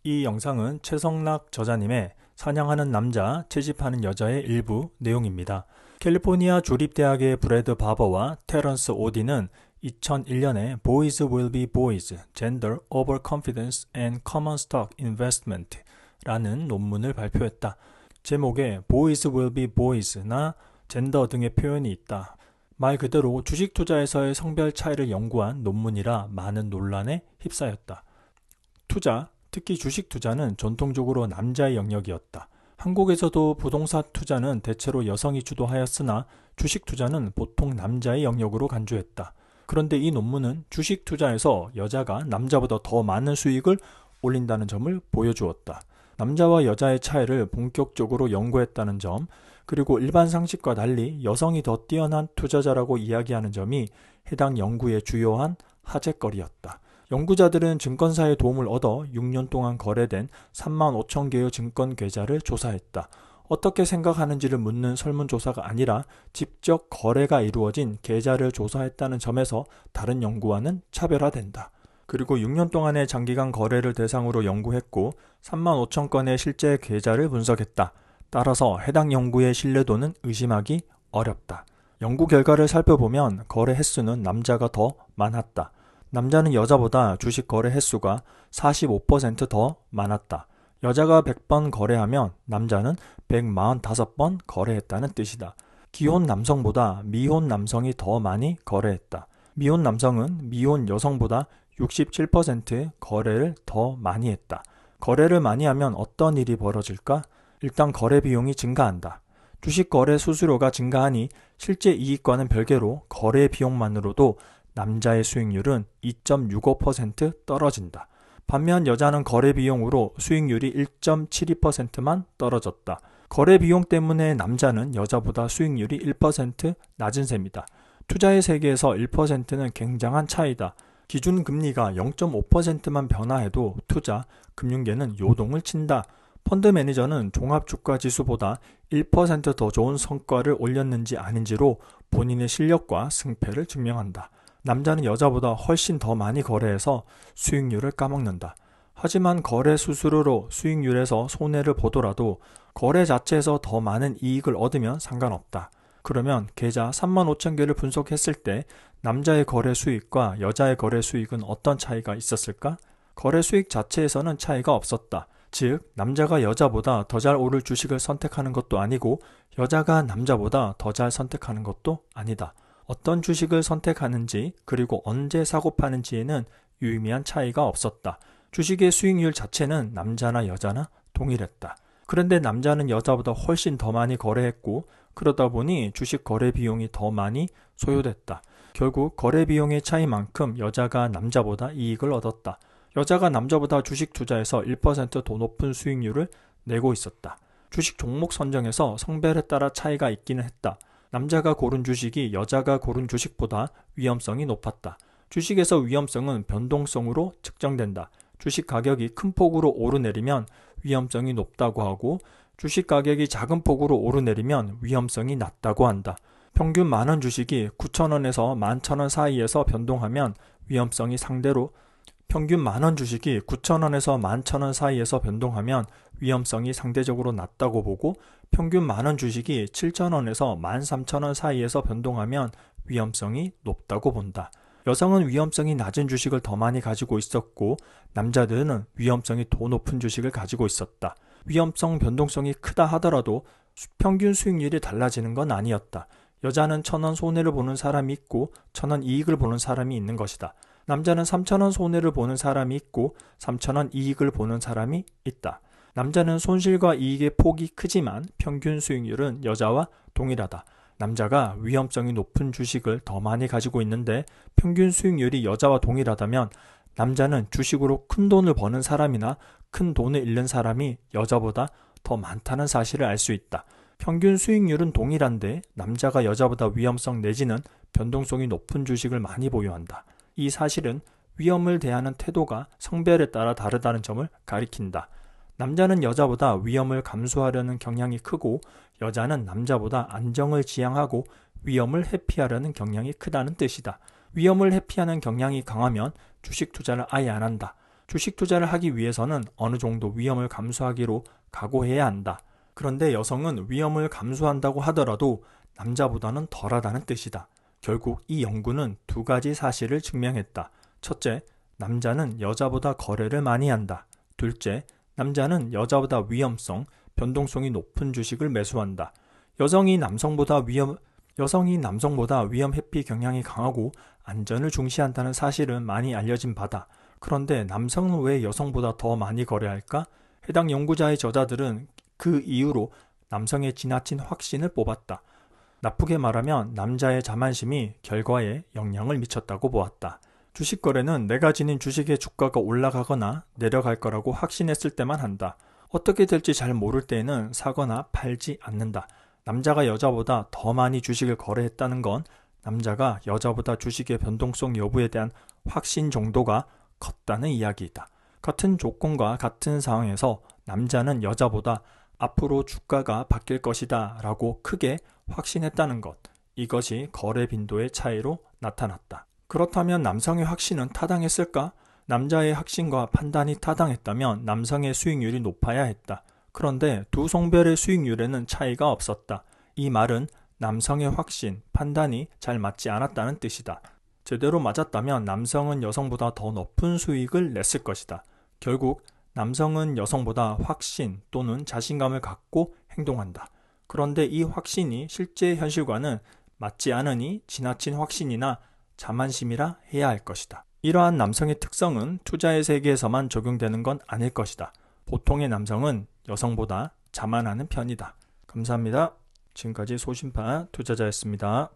이 영상은 최성락 저자님의 사냥하는 남자, 채집하는 여자의 일부 내용입니다. 캘리포니아 주립대학의 브래드 바버와 테런스 오디는 2001년에 Boys Will Be Boys, Gender Overconfidence and Common Stock Investment 라는 논문을 발표했다. 제목에 Boys Will Be Boys나 젠더 등의 표현이 있다. 말 그대로 주식 투자에서의 성별 차이를 연구한 논문이라 많은 논란에 휩싸였다. 투자, 특히 주식 투자는 전통적으로 남자의 영역이었다. 한국에서도 부동산 투자는 대체로 여성이 주도하였으나 주식 투자는 보통 남자의 영역으로 간주했다. 그런데 이 논문은 주식 투자에서 여자가 남자보다 더 많은 수익을 올린다는 점을 보여주었다. 남자와 여자의 차이를 본격적으로 연구했다는 점, 그리고 일반 상식과 달리 여성이 더 뛰어난 투자자라고 이야기하는 점이 해당 연구의 주요한 화제거리였다. 연구자들은 증권사의 도움을 얻어 6년 동안 거래된 3만 5천 개의 증권 계좌를 조사했다. 어떻게 생각하는지를 묻는 설문조사가 아니라 직접 거래가 이루어진 계좌를 조사했다는 점에서 다른 연구와는 차별화된다. 그리고 6년 동안의 장기간 거래를 대상으로 연구했고 3만 5천 건의 실제 계좌를 분석했다. 따라서 해당 연구의 신뢰도는 의심하기 어렵다. 연구 결과를 살펴보면 거래 횟수는 남자가 더 많았다. 남자는 여자보다 주식 거래 횟수가 45% 많았다. 여자가 100번 거래하면 남자는 145번 거래했다는 뜻이다. 기혼 남성보다 미혼 남성이 더 많이 거래했다. 미혼 남성은 미혼 여성보다 67% 거래를 더 많이 했다. 거래를 많이 하면 어떤 일이 벌어질까? 일단 거래 비용이 증가한다. 주식 거래 수수료가 증가하니 실제 이익과는 별개로 거래 비용만으로도 남자의 수익률은 2.65% 떨어진다. 반면 여자는 거래 비용으로 수익률이 1.72%만 떨어졌다. 거래 비용 때문에 남자는 여자보다 수익률이 1% 낮은 셈이다. 투자의 세계에서 1%는 굉장한 차이다. 기준금리가 0.5%만 변화해도 투자, 금융계는 요동을 친다. 펀드 매니저는 종합주가지수보다 1% 더 좋은 성과를 올렸는지 아닌지로 본인의 실력과 승패를 증명한다. 남자는 여자보다 훨씬 더 많이 거래해서 수익률을 까먹는다. 하지만 거래 수수료로 수익률에서 손해를 보더라도 거래 자체에서 더 많은 이익을 얻으면 상관없다. 그러면 계좌 3만 5천 개를 분석했을 때 남자의 거래 수익과 여자의 거래 수익은 어떤 차이가 있었을까? 거래 수익 자체에서는 차이가 없었다. 즉, 남자가 여자보다 더 잘 오를 주식을 선택하는 것도 아니고 여자가 남자보다 더 잘 선택하는 것도 아니다. 어떤 주식을 선택하는지 그리고 언제 사고 파는지에는 유의미한 차이가 없었다. 주식의 수익률 자체는 남자나 여자나 동일했다. 그런데 남자는 여자보다 훨씬 더 많이 거래했고 그러다 보니 주식 거래 비용이 더 많이 소요됐다. 결국 거래 비용의 차이만큼 여자가 남자보다 이익을 얻었다. 여자가 남자보다 주식 투자에서 1%더 높은 수익률을 내고 있었다. 주식 종목 선정에서 성별에 따라 차이가 있기는 했다. 남자가 고른 주식이 여자가 고른 주식보다 위험성이 높았다. 주식에서 위험성은 변동성으로 측정된다. 주식 가격이 큰 폭으로 오르내리면 위험성이 높다고 하고 주식 가격이 작은 폭으로 오르내리면 위험성이 낮다고 한다. 평균 만원 주식이 9,000원에서 11,000원 사이에서 변동하면 위험성이 상대로 평균 만원 주식이 9,000원에서 11,000원 사이에서 변동하면 위험성이 상대적으로 낮다고 보고 평균 만원 주식이 7,000원에서 13,000원 사이에서 변동하면 위험성이 높다고 본다. 여성은 위험성이 낮은 주식을 더 많이 가지고 있었고 남자들은 위험성이 더 높은 주식을 가지고 있었다. 위험성 변동성이 크다 하더라도 평균 수익률이 달라지는 건 아니었다. 여자는 1,000원 손해를 보는 사람이 있고 1,000원 이익을 보는 사람이 있는 것이다. 남자는 3,000원 손해를 보는 사람이 있고 3,000원 이익을 보는 사람이 있다. 남자는 손실과 이익의 폭이 크지만 평균 수익률은 여자와 동일하다. 남자가 위험성이 높은 주식을 더 많이 가지고 있는데 평균 수익률이 여자와 동일하다면 남자는 주식으로 큰 돈을 버는 사람이나 큰 돈을 잃는 사람이 여자보다 더 많다는 사실을 알 수 있다. 평균 수익률은 동일한데 남자가 여자보다 위험성 내지는 변동성이 높은 주식을 많이 보유한다. 이 사실은 위험을 대하는 태도가 성별에 따라 다르다는 점을 가리킨다. 남자는 여자보다 위험을 감수하려는 경향이 크고 여자는 남자보다 안정을 지향하고 위험을 회피하려는 경향이 크다는 뜻이다. 위험을 회피하는 경향이 강하면 주식 투자를 아예 안 한다. 주식 투자를 하기 위해서는 어느 정도 위험을 감수하기로 각오해야 한다. 그런데 여성은 위험을 감수한다고 하더라도 남자보다는 덜하다는 뜻이다. 결국 이 연구는 두 가지 사실을 증명했다. 첫째, 남자는 여자보다 거래를 많이 한다. 둘째, 남자는 여자보다 위험성, 변동성이 높은 주식을 매수한다. 여성이 남성보다 위험 회피 경향이 강하고 안전을 중시한다는 사실은 많이 알려진 바다. 그런데 남성은 왜 여성보다 더 많이 거래할까? 해당 연구자의 저자들은 그 이유로 남성의 지나친 확신을 뽑았다. 나쁘게 말하면 남자의 자만심이 결과에 영향을 미쳤다고 보았다. 주식 거래는 내가 지닌 주식의 주가가 올라가거나 내려갈 거라고 확신했을 때만 한다. 어떻게 될지 잘 모를 때에는 사거나 팔지 않는다. 남자가 여자보다 더 많이 주식을 거래했다는 건 남자가 여자보다 주식의 변동성 여부에 대한 확신 정도가 컸다는 이야기이다. 같은 조건과 같은 상황에서 남자는 여자보다 앞으로 주가가 바뀔 것이다 라고 크게 확신했다는 것. 이것이 거래 빈도의 차이로 나타났다. 그렇다면 남성의 확신은 타당했을까? 남자의 확신과 판단이 타당했다면 남성의 수익률이 높아야 했다. 그런데 두 성별의 수익률에는 차이가 없었다. 이 말은 남성의 확신, 판단이 잘 맞지 않았다는 뜻이다. 제대로 맞았다면 남성은 여성보다 더 높은 수익을 냈을 것이다. 결국 남성은 여성보다 확신 또는 자신감을 갖고 행동한다. 그런데 이 확신이 실제 현실과는 맞지 않으니 지나친 확신이나 자만심이라 해야 할 것이다. 이러한 남성의 특성은 투자의 세계에서만 적용되는 건 아닐 것이다. 보통의 남성은 여성보다 자만하는 편이다. 감사합니다. 지금까지 소심파 투자자였습니다.